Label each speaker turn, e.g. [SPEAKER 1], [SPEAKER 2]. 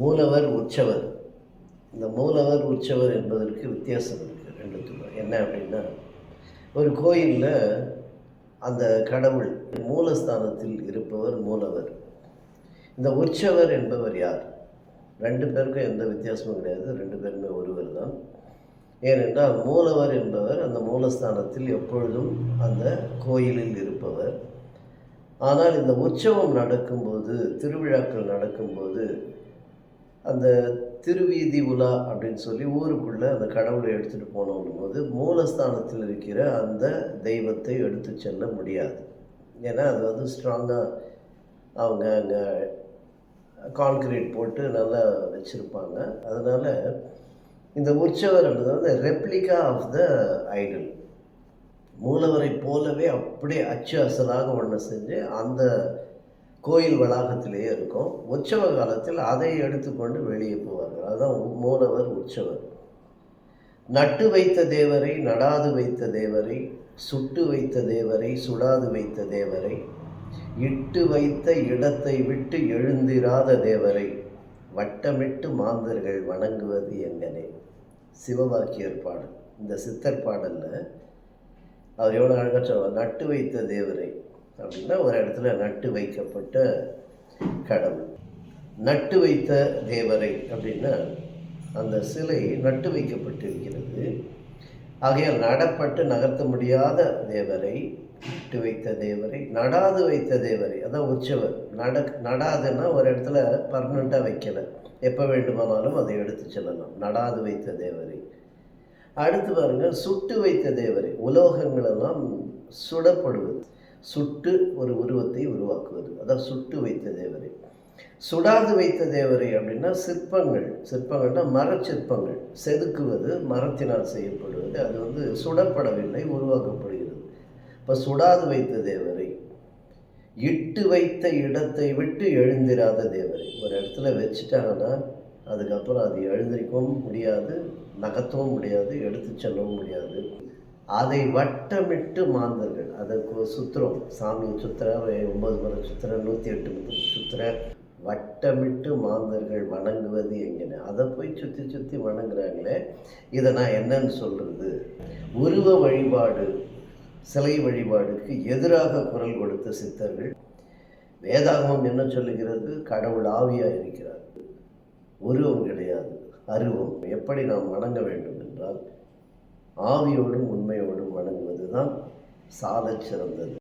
[SPEAKER 1] மூலவர், உற்சவர். இந்த மூலவர், உற்சவர் என்பதற்கு வித்தியாசம் இருக்குது ரெண்டுத்துக்கும். என்ன அப்படின்னா, ஒரு கோயிலில் அந்த கடவுள் மூலஸ்தானத்தில் இருப்பவர் மூலவர். இந்த உற்சவர் என்பவர் யார்? 2 பேருக்கும் எந்த வித்தியாசமும் கிடையாது. 2 பேருமே ஒருவர் தான். ஏனென்றால் மூலவர் என்பவர் அந்த மூலஸ்தானத்தில் எப்பொழுதும் அந்த கோயிலில் இருப்பவர். ஆனால் இந்த உற்சவம் நடக்கும்போது, திருவிழாக்கள் நடக்கும்போது, அந்த திருவீதி உலா அப்படின்னு சொல்லி ஊருக்குள்ளே அந்த கடவுளை எடுத்துகிட்டு போனோங்கும்போது மூலஸ்தானத்தில் இருக்கிற அந்த தெய்வத்தை எடுத்து செல்ல முடியாது. ஏன்னா அது வந்து ஸ்ட்ராங்காக அவங்க அங்கே கான்கிரீட் போட்டு நல்லா வச்சுருப்பாங்க. அதனால் இந்த உற்சவர்ன்றது வந்து ரெப்ளிகா ஆஃப் த ஐடல். மூலவரை போலவே அப்படியே அச்சு அசலாக ஒன்று செஞ்சு அந்த கோயில் வளாகத்திலேயே இருக்கும். உற்சவ காலத்தில் அதை எடுத்துக்கொண்டு வெளியே போவார்கள். அதுதான் மூலவர், உற்சவர். நட்டு வைத்த தேவரை, நடாது வைத்த தேவரை, சுட்டு வைத்த தேவரை, சுடாது வைத்த தேவரை, இட்டு வைத்த இடத்தை விட்டு எழுந்திராத தேவரை, வட்டமிட்டு மாந்தர்கள் வணங்குவது எங்கனே. சிவவாக்கியர் பாடல். இந்த சித்தர் பாடலில் அவர் எவ்வளோ அழகாக சொல்வார். நட்டு வைத்த தேவரை அப்படின்னா ஒரு இடத்துல நட்டு வைக்கப்பட்ட கடவுள். நட்டு வைத்த தேவரை அப்படின்னா அந்த சிலை நட்டு வைக்கப்பட்டிருக்கிறது. ஆகையால் நடப்பட்டு நகர்த்த முடியாத தேவரை, நட்டு வைத்த தேவரை, நடாது வைத்த தேவரை, அதான் உற்சவர். நடாதுன்னா ஒரு இடத்துல பர்மனெண்ட்டாக வைக்கலை, எப்போ வேண்டுமானாலும் அதை எடுத்து செல்லலாம். நடாது வைத்த தேவரை. அடுத்து பாருங்கள், சுட்டு வைத்த தேவரை. உலோகங்களெல்லாம் சுடப்படுவது, சுட்டு ஒரு உருவத்தை உருவாக்குவது, அதான் சுட்டு வைத்த தேவரை. சுடாது வைத்த தேவரை அப்படின்னா சிற்பங்கள். சிற்பங்கள்னா மரச்சிற்பங்கள், செதுக்குவது, மரத்தினால் செய்யப்படுவது. அது வந்து சுடப்படவில்லை, உருவாக்கப்படுகிறது. இப்போ சுடாது வைத்த தேவரை. இட்டு வைத்த இடத்தை விட்டு எழுந்திராத தேவரை. ஒரு இடத்துல வச்சுட்டாங்கன்னா அதுக்கப்புறம் அது எழுந்திரிக்கவும் முடியாது, நகர்த்தவும் முடியாது, எடுத்து செல்லவும் முடியாது. அதை வட்டமிட்டு மாந்தர்கள், அதற்கு சுத்திரம், சாமியை சுத்திர 9 முறை சுத்திர, 108 முறை சுத்திர, வட்டமிட்டு மாந்தர்கள் வணங்குவது எங்கன்னு. அதை போய் சுற்றி சுற்றி வணங்குறாங்களே, இதை நான் என்னன்னு சொல்கிறது? உருவ வழிபாடு, சிலை வழிபாடுக்கு எதிராக குரல் கொடுத்த சித்தர்கள். வேதாகமம் என்ன சொல்லுகிறது? கடவுள் ஆவியாக இருக்கிறார், உருவம் கிடையாது, அருவம். எப்படி நாம் வணங்க வேண்டும் என்றால் ஆவியோடும் உண்மையோடும் வணங்குவது தான் சாலச் சிறந்தது.